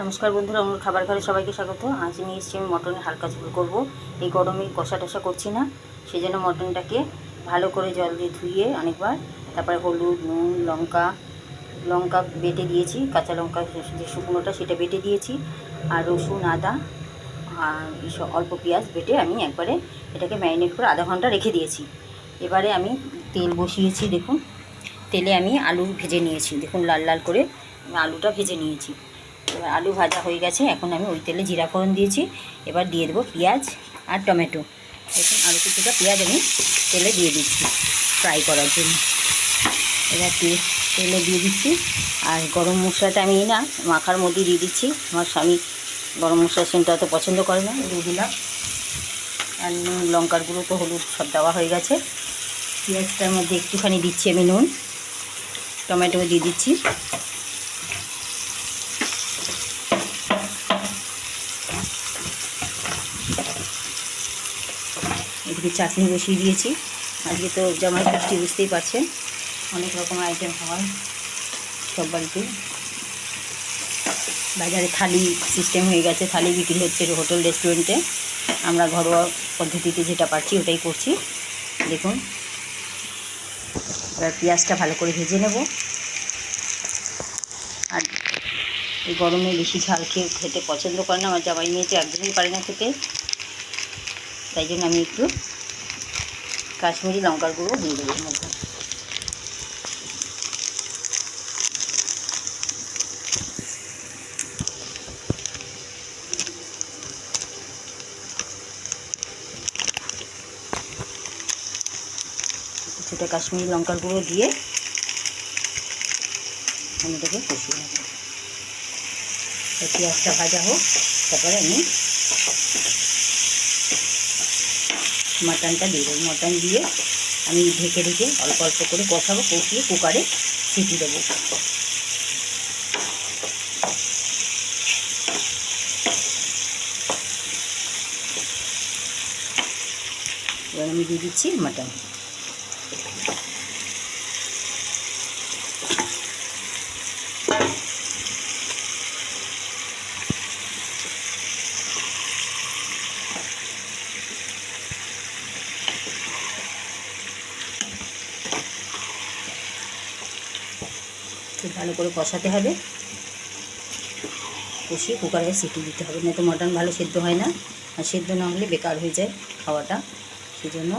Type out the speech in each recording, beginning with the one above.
নমস্কার বন্ধুরা, আমার খাবার ঘরে সবাইকে স্বাগত। আজ নিয়ে এসেছি আমি মটনের হালকা ঝোল করব। এই গরমে কষা টষা করছি না, সেই জন্য মটনটাকে ভালো করে জল দিয়ে ধুয়ে অনেকবার, তারপরে হলুদ, নুন, লঙ্কা বেটে দিয়েছি, কাঁচা লঙ্কা যে শুকনোটা সেটা বেটে দিয়েছি, আর রসুন, আদা আর এইসব অল্প পেঁয়াজ বেটে আমি একবারে এটাকে ম্যারিনেট করে আধা ঘন্টা রেখে দিয়েছি। এবারে আমি তেল বসিয়েছি, দেখুন তেলে আমি আলু ভেজে নিয়েছি, দেখুন লাল লাল করে আমি আলুটা ভেজে নিয়েছি। এবার আলু ভাজা হয়ে গেছে, এখন আমি ওই তেলে জিরা ফোড়ন দিয়েছি। এবার দিয়ে দেবো পেঁয়াজ আর টমেটো। দেখুন আলু কিছুটা পেঁয়াজ আমি তেলে দিয়ে দিচ্ছি ফ্রাই করার জন্য। এবার তেলে দিয়ে দিচ্ছি, আর গরম মশলাটা আমি না মাখার মধ্যে দিয়ে দিচ্ছি। আমার স্বামী গরম মশলার সেন্টটা অত পছন্দ করে না, দিয়ে দিলাম। আর নুন, লঙ্কার গুঁড়ো তো হলুদ সব দেওয়া হয়ে গেছে। পেঁয়াজটার মধ্যে একটুখানি দিচ্ছি আমি নুন, টমেটো দিয়ে দিচ্ছি। এদিকে চাটনি বসিয়ে দিয়েছি। আজকে তো জামাই ষষ্ঠী, বুঝতেই পারছেন, অনেক রকম আইটেম হয় সব বাড়িতে। বাজারে থালি সিস্টেম হয়ে গেছে, থালি বিক্রি হচ্ছে হোটেল রেস্টুরেন্টে। আমরা ঘরোয়া পদ্ধতিতে যেটা পারছি ওটাই করছি। দেখুন এবার পেঁয়াজটা ভালো করে ভেজে নেব। আর এই গরমে বেশি ঝাল খেতে পছন্দ করে না আমার জামাই, মেয়ে তো একদমই পারে না খেতে, তাই জন্য আমি একটু কাশ্মীরি লঙ্কার গুঁড়ো দিয়ে দেবো এর মধ্যে। কিছুটা কাশ্মীরি লঙ্কার গুঁড়ো দিয়ে আমি এটাকে কষিয়ে নেব। পেঁয়াজটা ভাজা হোক, তারপরে আমি মাটনটা দিয়ে দেবো। মাটন দিয়ে আমি ঢেকে ঢেকে অল্প অল্প করে কষাবো, কষিয়ে কুকারে সিটি দেবো। এবার আমি দিয়ে দিচ্ছি মাটন। খুব ভালো করে কষাতে হবে, কষিয়ে কুকারে সিটি দিতে হবে, না তো মটন ভালো সেদ্ধ হয় না, আর সেদ্ধ না হলে বেকার হয়ে যায় খাওয়াটা। সেজন্য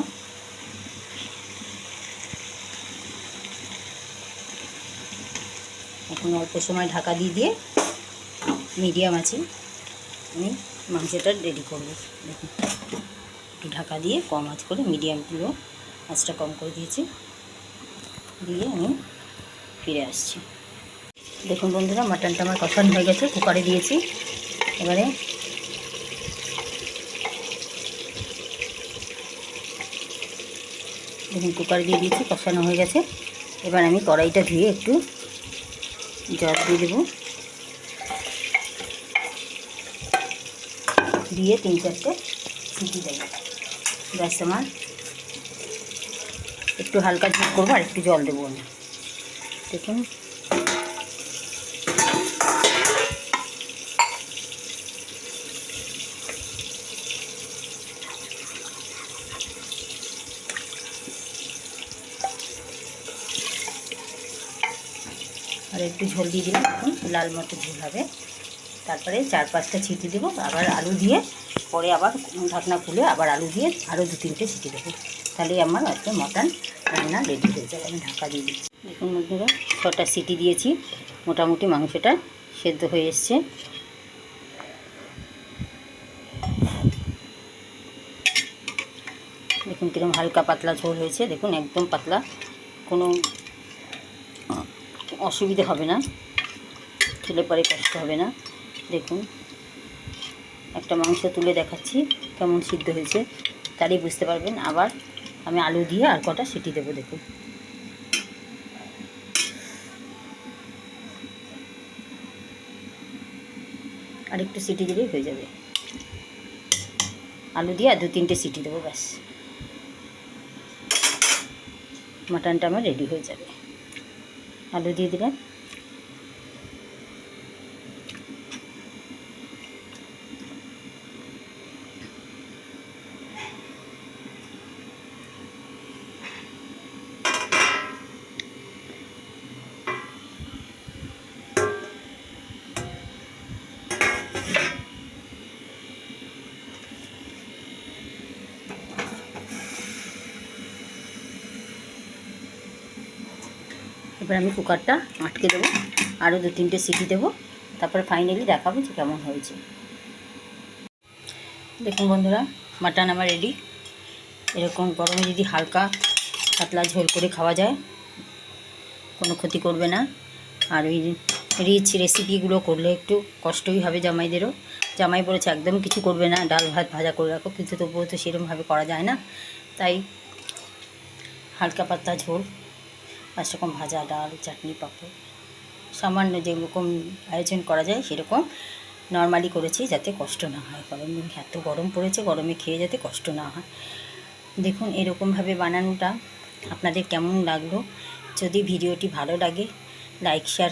এখন অল্প সময় ঢাকা দিয়ে মিডিয়াম আছে আমি মাংসটা রেডি করবো। দেখুন একটু ঢাকা দিয়ে কম আঁচ করে, মিডিয়াম পুরো আঁচটা কম করে দিয়েছি, দিয়ে আমি ফিরে আসছি। দেখুন বন্ধুরা, মাটনটা আমার কষানো হয়ে গেছে, কুকারে দিয়েছি। এবারে দেখুন কুকারে দিয়ে দিয়েছি, কষানো হয়ে গেছে। এবার আমি কড়াইটা ধুয়ে একটু জল দিয়ে দেবো, দিয়ে 3-4টে সিটি দেবো। ব্যাস আমার একটু হালকা ঝোল করবো, আর একটু জল দেবো আমি। দেখুন আর একটু ঝোল দিয়ে দিলাম, দেখুন লাল মতো ঝোল হবে। তারপরে 4-5টা সিটি দেবো, আবার আলু দিয়ে, পরে আবার ঢাকনা খুলে আবার আলু দিয়ে আরও 2-3টে সিটি দেবো। তাহলেই আমার আজকে মটন রান্না রেডি হয়ে যাবে। আমি ঢাকা দিয়ে দিচ্ছি। দেখুন বন্ধুরা, 6টা সিটি দিয়েছি, মোটামুটি মাংসটা সেদ্ধ হয়ে এসছে। দেখুন কীরকম হালকা পাতলা ঝোল হয়েছে, দেখুন একদম পাতলা, কোনো অসুবিধে হবে না, খেলে পরে কষ্ট হবে না। দেখুন একটা মাংস তুলে দেখাচ্ছি কেমন সিদ্ধ হয়েছে, তাহলেই বুঝতে পারবেন। আবার আমি আলু দিয়ে আর কটা সিটি দেবো। দেখুন আর একটু সিটি দিলেই হয়ে যাবে, আলু দিয়ে আর 2-3টে সিটি দেবো, ব্যাস মাটনটা আমার রেডি হয়ে যাবে। আলু দিয়ে দিলাম, এবার আমি কুকারটা আটকে দেবো, আরও 2-3টে সিটি দেবো, তারপরে ফাইনালি দেখাবো যে কেমন হয়েছে। দেখুন বন্ধুরা, মাটন আমার রেডি। এরকম গরমে যদি হালকা পাতলা ঝোল করে খাওয়া যায় কোনো ক্ষতি করবে না। আর ওই রিচ রেসিপিগুলো করলে একটু কষ্টই হবে জামাইদেরও। জামাই বলেছে একদম কিছু করবে না, ডাল ভাত ভাজা করে রাখো, কিন্তু তবুও তো সেরকমভাবে করা যায় না। তাই হালকা পাতলা ঝোল, 5 রকম ভাজা, ডাল, চাটনি, পাঁপড়, সামান্য যেরকম আয়োজন করা যায় সেরকম নর্মালি করেছি, যাতে কষ্ট না হয়। গরমে এত গরম পড়েছে, গরমে খেয়ে যাতে কষ্ট না হয়। দেখুন এরকমভাবে বানানোটা আপনাদের কেমন লাগলো। যদি ভিডিওটি ভালো লাগে লাইক শেয়ার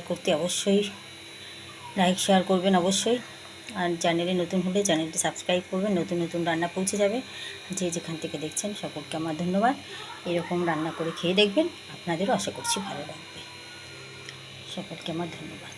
করবেন অবশ্যই। আর চ্যানেলে নতুন হলে চ্যানেলটি সাবস্ক্রাইব করবেন, নতুন নতুন রান্না পৌঁছে যাবে। যে যেখান থেকে দেখছেন সকলকে আমার ধন্যবাদ। এরকম রান্না করে খেয়ে দেখবেন, আপনাদেরও আশা করছি ভালো লাগবে। সকলকে আমার ধন্যবাদ।